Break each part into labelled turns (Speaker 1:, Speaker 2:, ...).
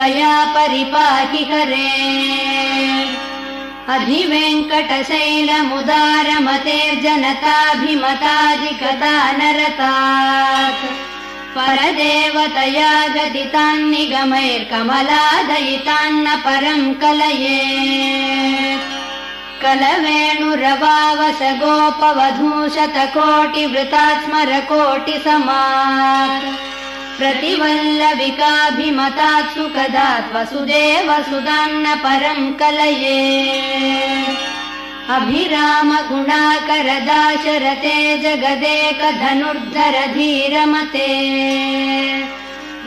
Speaker 1: दया परिपाहि हरे अधिवेङ्कटशैलमुदारमतेर्जनताभिमताधिकदानरतात् परदेवतया गदितान्निगमैर्कमलादयितान्न परं कलये कलवेणुरवावस गोपवधूशतकोटिवृतात् स्मरकोटिसमात् प्रतिवल्लविकाभिमतात् सुखदात् वसुदेवसुदान्न परं कलये अभिरामगुणाकरदाशरथे जगदेकधनुर्धर धीरमते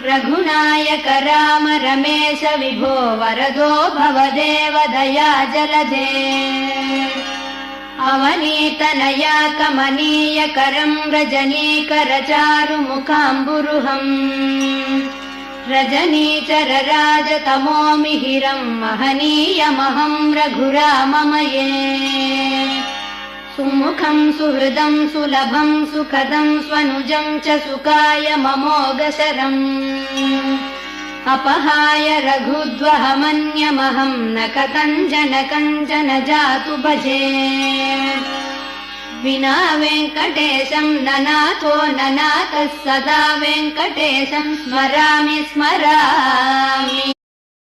Speaker 1: रघुनायक राम रमेश विभो वरदो भवदेव दया जलधे अवनीतनया कमनीयकरं रजनीकरचारुमुखाम्बुरुहम् रजनीचरराजतमोमिहिरं महनीयमहं रघुराममये सुमुखं सुहृदं सुलभं सुखदं स्वनुजं च सुखाय ममोगशरम् अपहाय रघुद्वहमन्यमहं न कथञ्चन कञ्चन जातु भजे विना वेङ्कटेशं ननाथो ननाथः सदा वेङ्कटेशं स्मरामि स्मरामि।